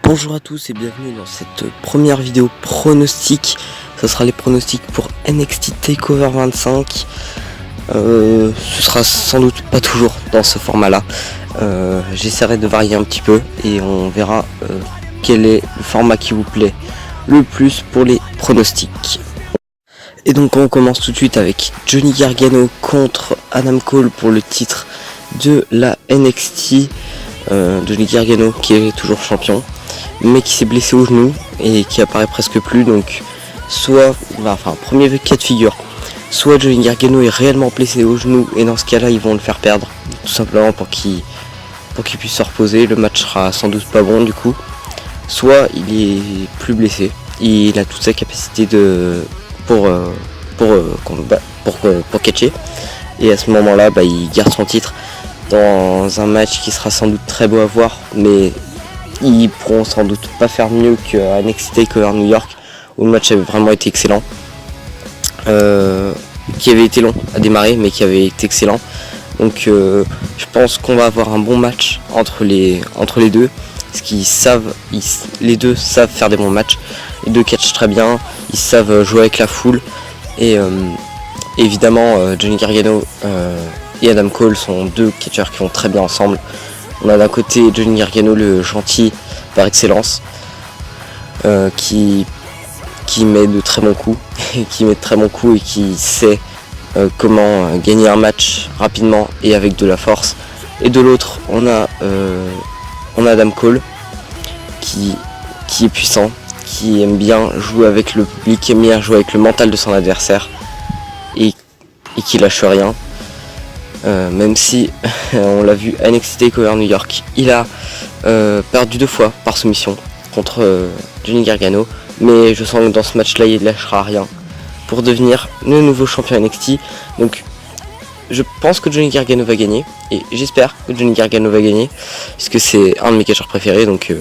Bonjour à tous et bienvenue dans cette première vidéo pronostic. Ce sera les pronostics pour NXT TakeOver 25. Ce sera sans doute pas toujours dans ce format là. J'essaierai de varier un petit peu et on verra quel est le format qui vous plaît le plus pour les pronostics. Et donc on commence tout de suite avec Johnny Gargano contre Adam Cole pour le titre de la NXT. Johnny Gargano qui est toujours champion, mais qui s'est blessé au genou et qui apparaît presque plus, donc soit, premier cas de figure, soit Johnny Gargano est réellement blessé au genou et dans ce cas là ils vont le faire perdre, tout simplement pour qu'il puisse se reposer, le match sera sans doute pas bon du coup, soit il est plus blessé, il a toute sa capacité pour catcher, et à ce moment là il garde son titre dans un match qui sera sans doute très beau à voir, mais ils pourront sans doute pas faire mieux que NXT TakeOver New York où le match avait vraiment été excellent, qui avait été long à démarrer mais qui avait été excellent. Donc je pense qu'on va avoir un bon match entre les deux, parce qu'ils les deux savent faire des bons matchs, les deux catchent très bien, ils savent jouer avec la foule, et évidemment Johnny Gargano et Adam Cole sont deux catcheurs qui vont très bien ensemble. On a d'un côté Johnny Gargano, le gentil par excellence, qui met de très bons coups, et qui sait comment gagner un match rapidement et avec de la force. Et de l'autre, on a Adam Cole qui est puissant, qui aime bien jouer avec le public, qui aime bien jouer avec le mental de son adversaire et qui lâche rien. Même si on l'a vu à NXT TakeOver New York, il a perdu 2 fois par soumission contre Johnny Gargano, mais je sens que dans ce match là il ne lâchera rien pour devenir le nouveau champion NXT. Donc je pense que Johnny Gargano va gagner, et j'espère que Johnny Gargano va gagner puisque c'est un de mes catcheurs préférés, donc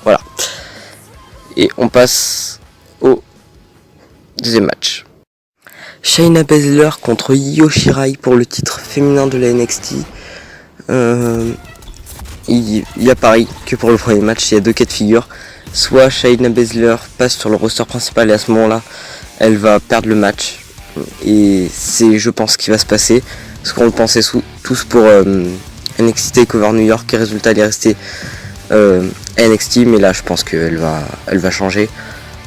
voilà. Et on passe au deuxième match. Shayna Baszler contre Io Shirai pour le titre féminin de la NXT. Il y a pareil que pour le premier match, il y a 2 cas de figure. Soit Shayna Baszler passe sur le roster principal et à ce moment-là, elle va perdre le match. Et c'est, je pense, ce qui va se passer. Parce qu'on le pensait tous pour NXT TakeOver New York, et résultat elle est restée NXT, mais là je pense qu'elle va changer.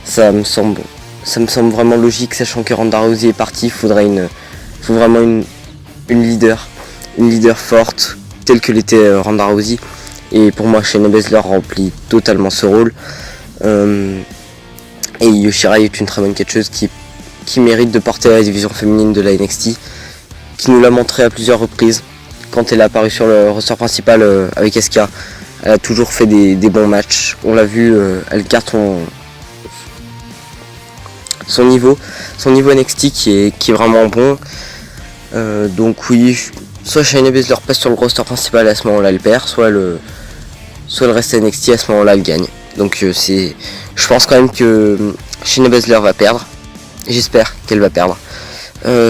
Ça me semble vraiment logique, sachant que Ronda Rousey est partie. Il faut vraiment une leader forte telle que l'était Ronda Rousey, et pour moi Shayna Baszler remplit totalement ce rôle, et Io Shirai est une très bonne catcheuse qui mérite de porter la division féminine de la NXT, qui nous l'a montré à plusieurs reprises quand elle est apparue sur le roster principal avec Asuka. Elle a toujours fait des bons matchs, on l'a vu, elle garde son niveau NXT qui est vraiment bon. Donc oui, soit Shayna Baszler passe sur le roster principal et à ce moment là elle perd, soit elle reste à NXT, à ce moment là elle gagne. Donc je pense quand même que Shayna Baszler va perdre, j'espère qu'elle va perdre,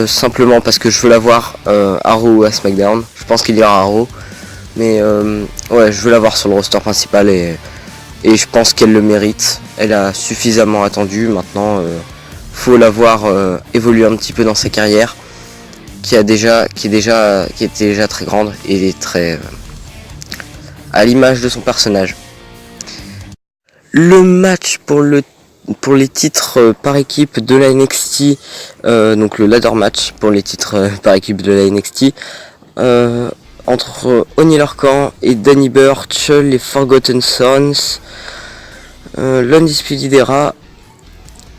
simplement parce que je veux la voir à Raw ou à SmackDown. Je pense qu'il y aura à Raw, mais ouais, je veux la voir sur le roster principal, et je pense qu'elle le mérite. Elle a suffisamment attendu. Maintenant faut la voir évoluer un petit peu dans sa carrière, qui est déjà très grande et très à l'image de son personnage. Le match pour les titres par équipe de la NXT, donc le ladder match pour les titres par équipe de la NXT, entre Oney Lorcan et Danny Burch, les Forgotten Sons, l'Undisputed Era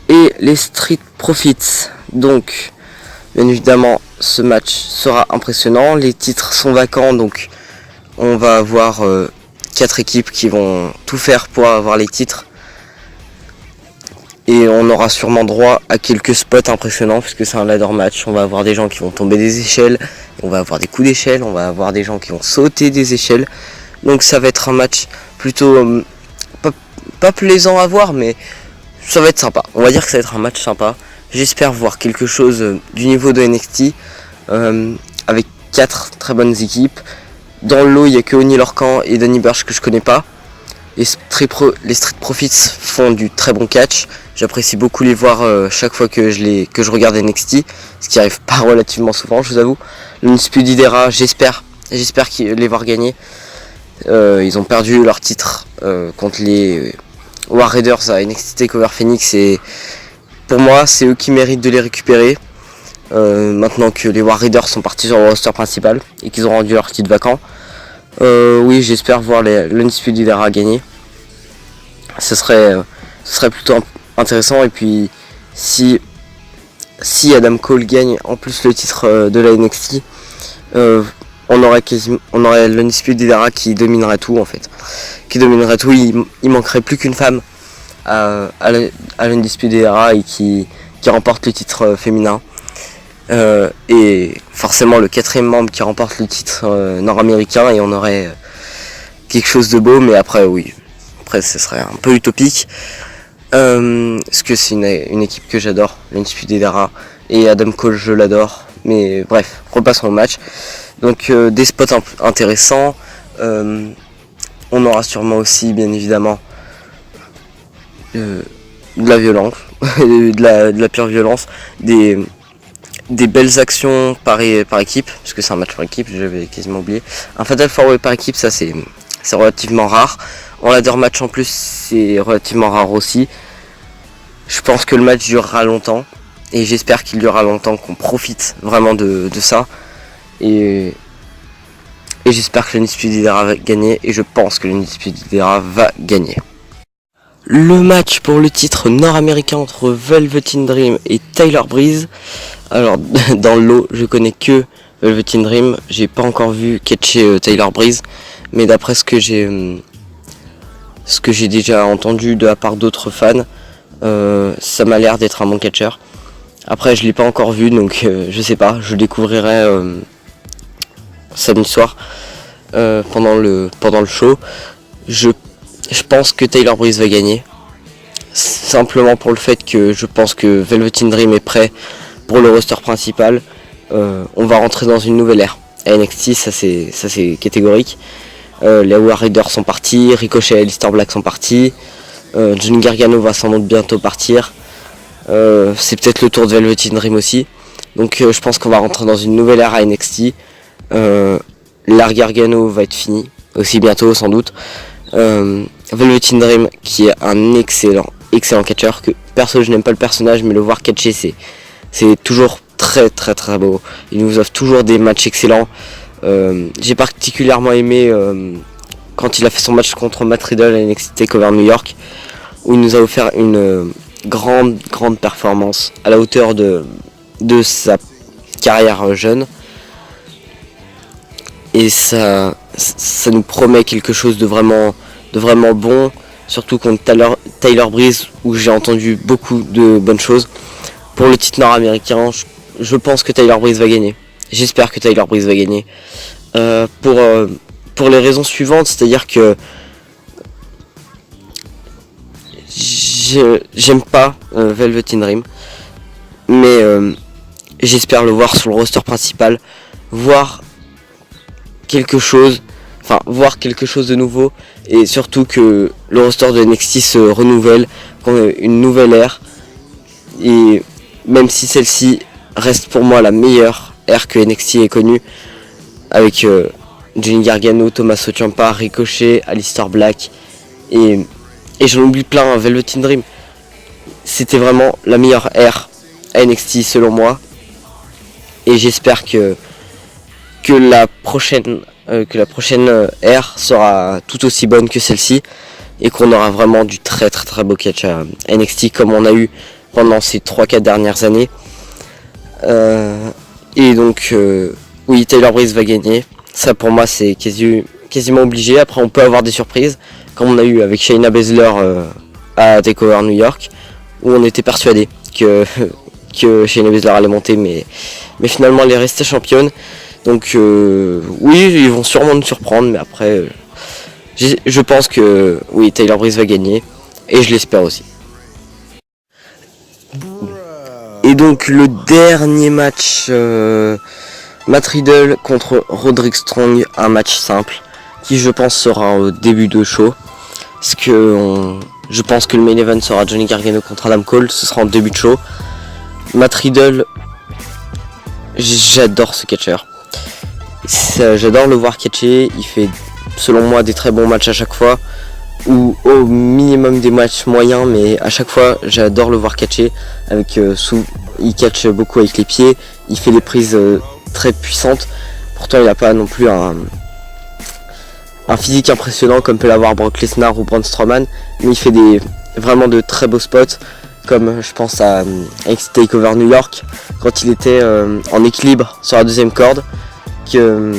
et les Street Profits. Donc bien évidemment ce match sera impressionnant, les titres sont vacants, donc on va avoir 4 équipes qui vont tout faire pour avoir les titres, et on aura sûrement droit à quelques spots impressionnants puisque c'est un ladder match. On va avoir des gens qui vont tomber des échelles, on va avoir des coups d'échelle, on va avoir des gens qui vont sauter des échelles, donc ça va être un match plutôt pas plaisant à voir, mais ça va être sympa. On va dire que ça va être un match sympa. J'espère voir quelque chose du niveau de NXT, avec 4 très bonnes équipes. Dans le lot, il n'y a que Oney Lorcan et Danny Burch que je connais pas. Les Street Profits font du très bon catch. J'apprécie beaucoup les voir chaque fois que je regarde NXT, ce qui arrive pas relativement souvent, je vous avoue. L'Undisputed Era, j'espère les voir gagner. Ils ont perdu leur titre contre les War Raiders à NXT TakeOver Phoenix et pour moi c'est eux qui méritent de les récupérer. Maintenant que les War Raiders sont partis sur le roster principal et qu'ils ont rendu leur titre vacant. Oui, j'espère voir l'Undisputed Era gagner. Ce serait plutôt intéressant. Et puis si Adam Cole gagne en plus le titre de la NXT, on aurait l'Undisputed Era qui dominerait tout en fait. Il manquerait plus qu'une femme à l'Undisputed Era et qui remporte le titre féminin. Et forcément le 4e membre qui remporte le titre nord-américain et on aurait quelque chose de beau, mais après ce serait un peu utopique parce que c'est une équipe que j'adore, l'Undisputed Era, et Adam Cole je l'adore, mais bref, repassons au match. Donc des spots intéressants, on aura sûrement aussi bien évidemment de la violence, de la pure violence, des belles actions par équipe, parce que c'est un match par équipe, j'avais quasiment oublié. Un Fatal 4-Way par équipe, ça c'est relativement rare. En ladder match en plus, c'est relativement rare aussi. Je pense que le match durera longtemps, et j'espère qu'il durera longtemps, qu'on profite vraiment de ça. Et j'espère que l'Undisputed Era va gagner, et je pense que l'Undisputed Era va gagner. Le match pour le titre nord-américain entre Velveteen Dream et Tyler Breeze. Alors dans le lot, je connais que Velveteen Dream, j'ai pas encore vu catcher Tyler Breeze, mais d'après ce que j'ai déjà entendu de la part d'autres fans, ça m'a l'air d'être un bon catcher. Après je l'ai pas encore vu, donc je sais pas, je découvrirai samedi soir pendant le show. Je pense que Tyler Breeze va gagner, simplement pour le fait que je pense que Velveteen Dream est prêt pour le roster principal. On va rentrer dans une nouvelle ère. À NXT, ça c'est catégorique. Les War Raiders sont partis, Ricochet et Aleister Black sont partis, Johnny Gargano va sans doute bientôt partir. C'est peut-être le tour de Velveteen Dream aussi. Donc je pense qu'on va rentrer dans une nouvelle ère à NXT. L'ère Gargano va être fini aussi bientôt sans doute. Velveteen Dream qui est un excellent catcher, que perso je n'aime pas le personnage, mais le voir catcher c'est toujours très beau. Il nous offre toujours des matchs excellents. J'ai particulièrement aimé quand il a fait son match contre Matt Riddle à NXT TakeOver New York, où il nous a offert une grande performance à la hauteur de sa carrière jeune. Et ça nous promet quelque chose de vraiment bon, surtout contre Tyler Breeze, où j'ai entendu beaucoup de bonnes choses. Pour le titre nord-américain, je pense que Tyler Breeze va gagner. J'espère que Tyler Breeze va gagner. Pour les raisons suivantes, c'est-à-dire que j'aime pas Velveteen Dream, mais j'espère le voir sur le roster principal, voir quelque chose de nouveau, et surtout que le roster de NXT se renouvelle, qu'on ait une nouvelle ère, et même si celle-ci reste pour moi la meilleure ère que NXT ait connue, avec Johnny Gargano, Tommaso Ciampa, Ricochet, Aleister Black, et j'en oublie plein, Velveteen Dream, c'était vraiment la meilleure ère à NXT selon moi, et j'espère que la prochaine ère sera tout aussi bonne que celle-ci, et qu'on aura vraiment du très beau catch à NXT comme on a eu pendant ces 3-4 dernières années. Et donc oui, Tyler Breeze va gagner, ça pour moi c'est quasiment obligé. Après on peut avoir des surprises, comme on a eu avec Shayna Baszler à TakeOver New York, où on était persuadé que Shayna Baszler allait monter, mais finalement elle est restée championne. Donc oui, ils vont sûrement nous surprendre, mais après je pense que oui, Tyler Breeze va gagner, et je l'espère aussi. Et donc le dernier match, Matt Riddle contre Roderick Strong, un match simple qui je pense sera au début de show. parce que je pense que le main event sera Johnny Gargano contre Adam Cole, ce sera en début de show. Matt Riddle, j'adore ce catcheur. J'adore le voir catcher, il fait selon moi des très bons matchs à chaque fois, ou au minimum des matchs moyens, mais à chaque fois j'adore le voir catcher. Il catch beaucoup avec les pieds, il fait des prises très puissantes, pourtant il n'a pas non plus un physique impressionnant comme peut l'avoir Brock Lesnar ou Braun Strowman, mais il fait vraiment de très beaux spots, comme je pense à NXT TakeOver New York, quand il était en équilibre sur la deuxième corde, que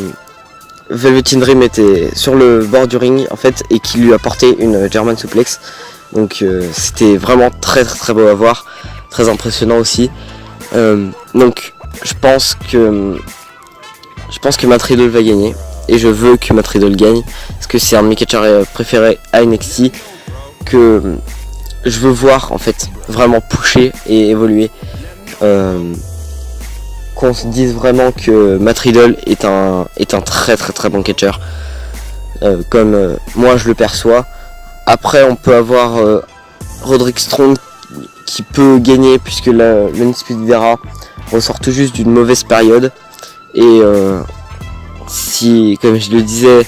Velveteen Dream était sur le bord du ring en fait, et qui lui a porté une German Suplex. Donc c'était vraiment très beau à voir, très impressionnant aussi. Donc je pense que Matt Riddle va gagner, et je veux que Matt Riddle gagne parce que c'est un de mes catcheurs préférés à NXT, que je veux voir en fait vraiment pusher et évoluer. Qu'on se dise vraiment que Matt Riddle est un très bon catcheur, comme moi je le perçois. Après on peut avoir Roderick Strong qui peut gagner, puisque l'Undisputed Era ressort tout juste d'une mauvaise période, et si, comme je le disais,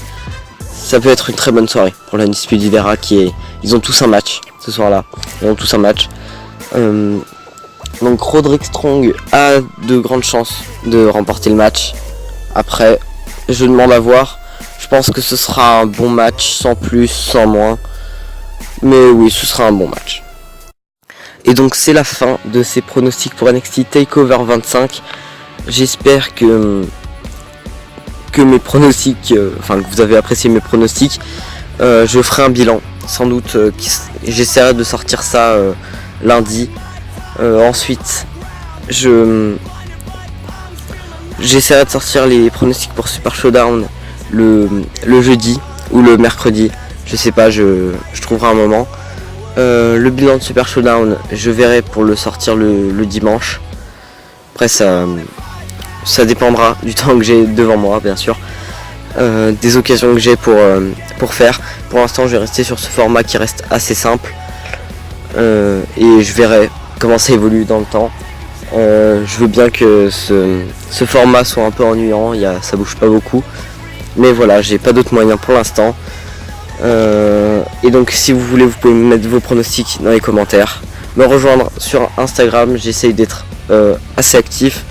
ça peut être une très bonne soirée pour l'Undisputed Era, ils ont tous un match ce soir là, donc Roderick Strong a de grandes chances de remporter le match. Après, je demande à voir. Je pense que ce sera un bon match, sans plus, sans moins. Mais oui, ce sera un bon match. Et donc c'est la fin de ces pronostics pour NXT TakeOver 25. J'espère que mes pronostics, que vous avez apprécié mes pronostics. Je ferai un bilan, sans doute. J'essaierai de sortir ça lundi. Ensuite, j'essaierai de sortir les pronostics pour Super Showdown le jeudi ou le mercredi. Je sais pas, je trouverai un moment. Le bilan de Super Showdown, je verrai pour le sortir le dimanche. Après ça dépendra du temps que j'ai devant moi, bien sûr. Des occasions que j'ai pour faire. Pour l'instant, je vais rester sur ce format qui reste assez simple. Et je verrai comment ça évolue dans le temps. Je veux bien que ce format soit un peu ennuyant, ça bouge pas beaucoup. Mais voilà, j'ai pas d'autres moyens pour l'instant. Et donc si vous voulez, vous pouvez mettre vos pronostics dans les commentaires. Me rejoindre sur Instagram, j'essaye d'être assez actif.